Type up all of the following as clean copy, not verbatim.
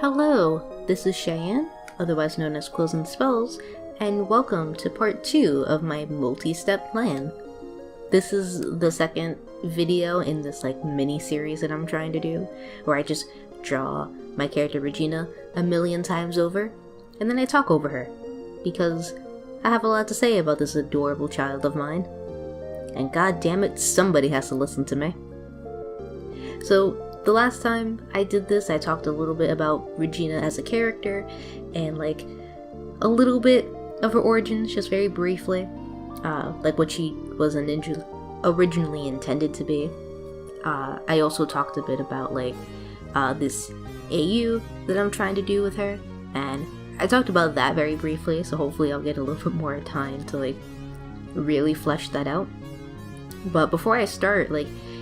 Hello, this is Cheyenne, otherwise known as Quills and Spells, and welcome to part 2 of my multi-step plan. This is the second video in this mini-series that I'm trying to do, where I just draw my character Regina a million times over, and then I talk over her, because I have a lot to say about this adorable child of mine. And god damn it, somebody has to listen to me. So, the last time I did this, I talked a little bit about Regina as a character, and a little bit of her origins, just very briefly. What she was originally intended to be. I also talked a bit about this AU that I'm trying to do with her, and I talked about that very briefly, so hopefully I'll get a little bit more time to really flesh that out. But before I start,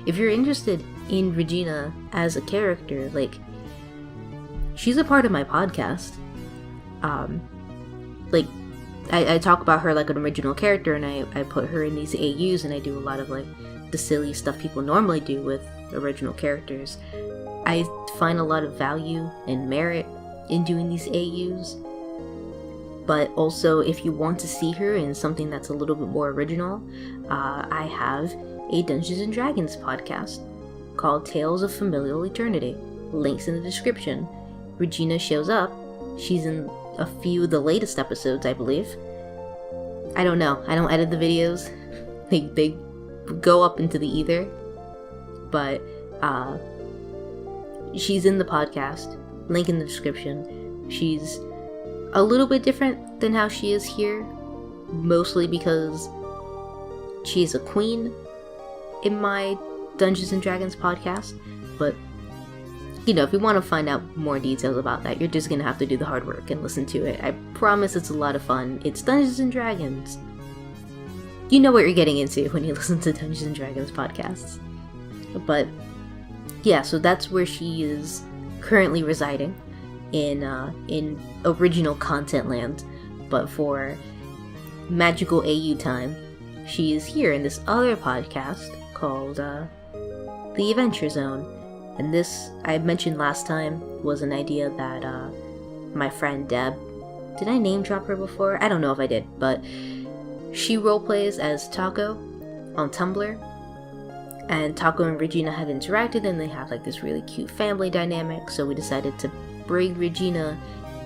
if you're interested in Regina as a character, she's a part of my podcast. I talk about her like an original character, and I put her in these AUs, and I do a lot of the silly stuff people normally do with original characters. I find a lot of value and merit in doing these AUs, but also if you want to see her in something that's a little bit more original, I have a Dungeons & Dragons podcast called Tales of Familial Eternity. Links in the description. Regina shows up. She's in a few of the latest episodes, I believe. I don't know. I don't edit the videos. They go up into the ether. But, she's in the podcast. Link in the description. She's a little bit different than how she is here. Mostly because she's a queen in my Dungeons & Dragons podcast, but if you want to find out more details about that, you're just gonna have to do the hard work and listen to it. I promise it's a lot of fun. It's Dungeons & Dragons. You know what you're getting into when you listen to Dungeons & Dragons podcasts. But yeah, so that's where she is currently residing in original content land, but for magical AU time, she is here in this other podcast called The Adventure Zone. And this, I mentioned last time, was an idea that my friend Deb, did I name drop her before? I don't know if I did, but she roleplays as Taco on Tumblr, and Taco and Regina have interacted, and they have this really cute family dynamic, so we decided to bring Regina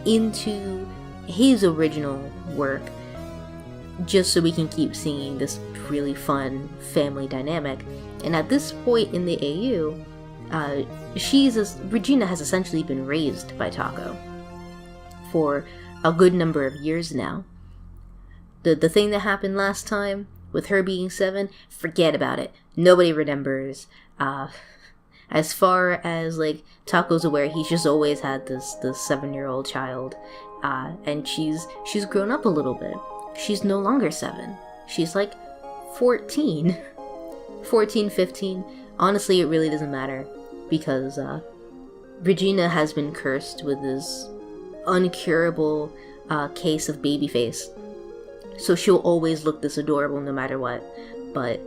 into his original work, just so we can keep seeing this really fun family dynamic. And at this point in the AU, Regina has essentially been raised by Taco for a good number of years now. The thing that happened last time with her being 7, forget about it. Nobody remembers. As far as Taco's aware, he's just always had this 7-year-old child, and she's grown up a little bit. She's no longer 7. She's 14, 15. Honestly, it really doesn't matter, because Regina has been cursed with this uncurable case of baby face. So she'll always look this adorable no matter what. But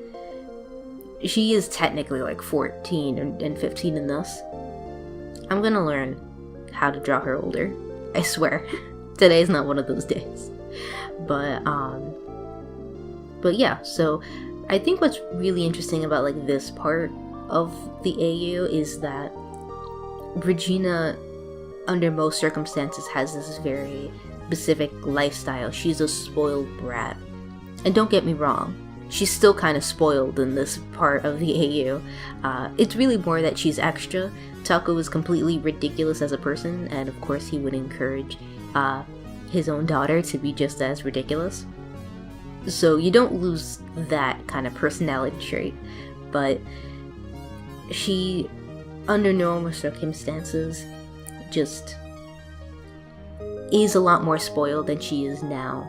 she is technically 14 and 15 in this. I'm gonna learn how to draw her older. I swear. Today's not one of those days. But yeah, so I think what's really interesting about this part of the AU is that Regina, under most circumstances, has this very specific lifestyle. She's a spoiled brat. And don't get me wrong, she's still kind of spoiled in this part of the AU. It's really more that she's extra. Taco is completely ridiculous as a person, and of course he would encourage his own daughter to be just as ridiculous. So you don't lose that kind of personality trait, but she, under normal circumstances, just is a lot more spoiled than she is now.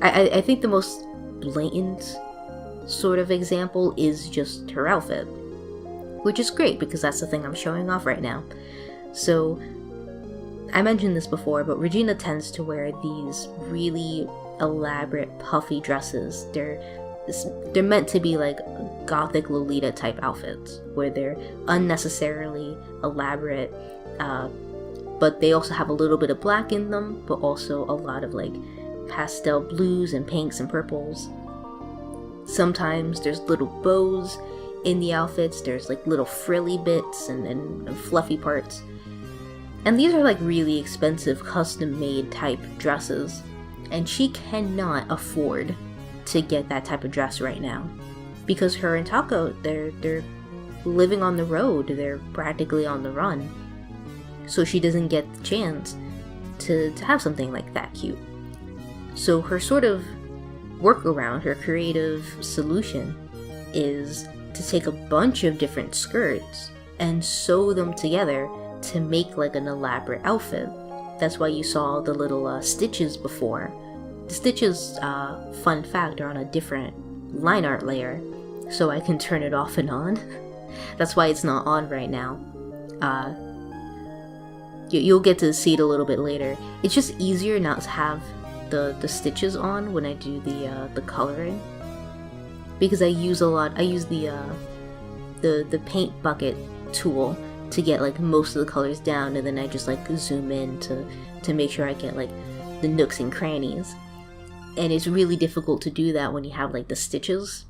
I think the most blatant sort of example is just her outfit, which is great because that's the thing I'm showing off right now. So, I mentioned this before, but Regina tends to wear these really elaborate puffy dresses. They're they're meant to be like gothic Lolita type outfits, where they're unnecessarily elaborate, but they also have a little bit of black in them, but also a lot of like pastel blues and pinks and purples. Sometimes there's little bows in the outfits, there's like little frilly bits and fluffy parts. And these are like really expensive custom made type dresses, and she cannot afford to get that type of dress right now, because her and Taco, they're living on the road, they're practically on the run, so she doesn't get the chance to have something like that cute. So her sort of workaround, her creative solution, is to take a bunch of different skirts and sew them together to make like an elaborate outfit. That's why you saw the little stitches before. The stitches, fun fact, are on a different line art layer, so I can turn it off and on. That's why it's not on right now. You'll get to see it a little bit later. It's just easier not to have the stitches on when I do the coloring, because I use the paint bucket tool to get like most of the colors down, and then I just like zoom in to make sure I get like the nooks and crannies. And it's really difficult to do that when you have like the stitches,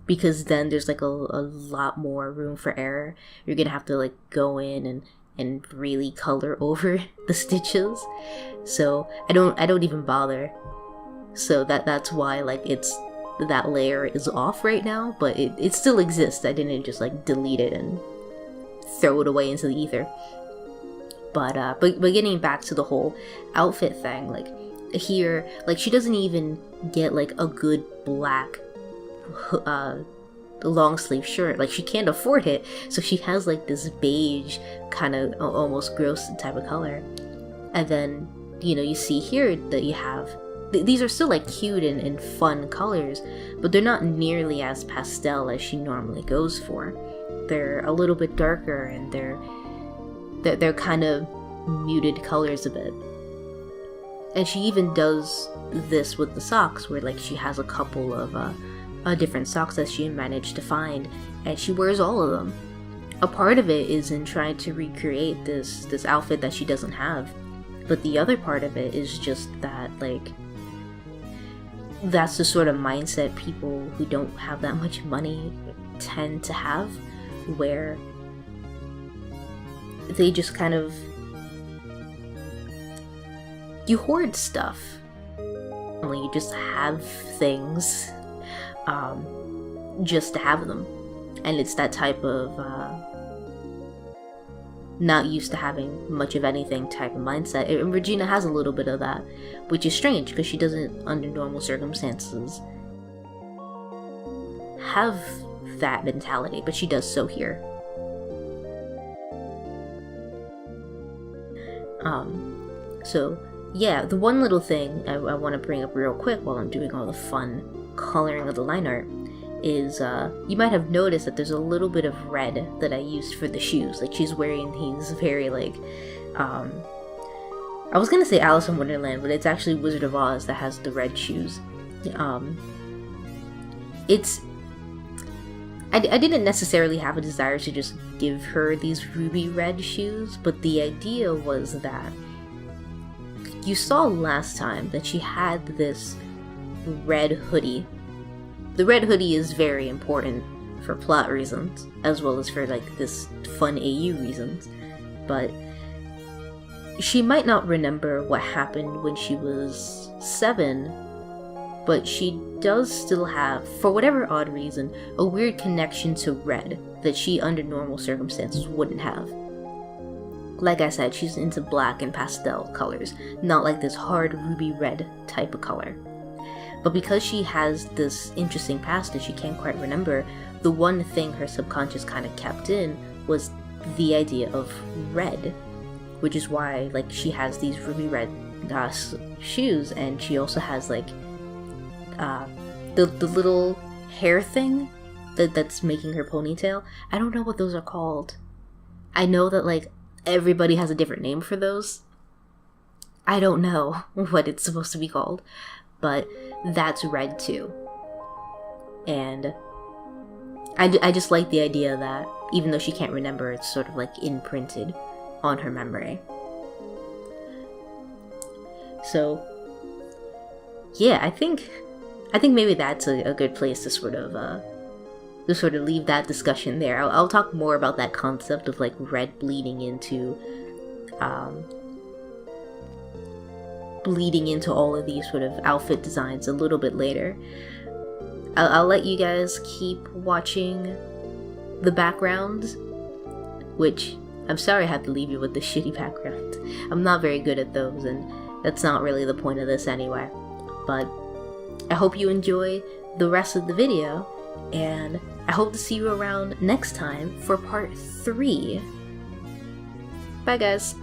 because then there's like a lot more room for error. You're gonna have to like go in and really color over the stitches. So I don't even bother. So that's why like that layer is off right now, but it still exists. I didn't just like delete it and throw it away into the ether. But getting back to the whole outfit thing, like here, like she doesn't even get like a good black long sleeve shirt. Like she can't afford it, so she has like this beige kind of almost gross type of color. And then you see here that you have these are still like cute and fun colors, but they're not nearly as pastel as she normally goes for. They're a little bit darker, and they're kind of muted colors a bit. And she even does this with the socks, where like she has a couple of different socks that she managed to find, and she wears all of them. A part of it is in trying to recreate this outfit that she doesn't have, but the other part of it is just that like that's the sort of mindset people who don't have that much money tend to have, where they just kind of you hoard stuff. You just have things just to have them, and it's that type of not used to having much of anything type of mindset. And Regina has a little bit of that, which is strange because she doesn't, under normal circumstances, have that mentality, but she does so here. So yeah, the one little thing I want to bring up real quick while I'm doing all the fun coloring of the line art is you might have noticed that there's a little bit of red that I used for the shoes. Like she's wearing these very like I was gonna say Alice in Wonderland, but it's actually Wizard of Oz that has the red shoes. I didn't necessarily have a desire to just give her these ruby red shoes, but the idea was that you saw last time that she had this red hoodie. The red hoodie is very important for plot reasons, as well as for like this fun AU reasons, but she might not remember what happened when she was 7, but she does still have, for whatever odd reason, a weird connection to red that she under normal circumstances wouldn't have. Like I said, she's into black and pastel colors, not like this hard ruby red type of color. But because she has this interesting past that she can't quite remember, the one thing her subconscious kind of kept in was the idea of red, which is why like she has these ruby red shoes, and she also has like the little hair thing that's making her ponytail. I don't know what those are called. I know that like everybody has a different name for those. I don't know what it's supposed to be called, but that's red too. And I just like the idea that even though she can't remember, it's sort of like imprinted on her memory. So yeah, I think maybe that's a good place to sort of leave that discussion there. I'll talk more about that concept of like red bleeding into all of these sort of outfit designs a little bit later. I'll let you guys keep watching the backgrounds, which I'm sorry I have to leave you with the shitty background. I'm not very good at those, and that's not really the point of this anyway. But I hope you enjoy the rest of the video, and I hope to see you around next time for part 3. Bye guys!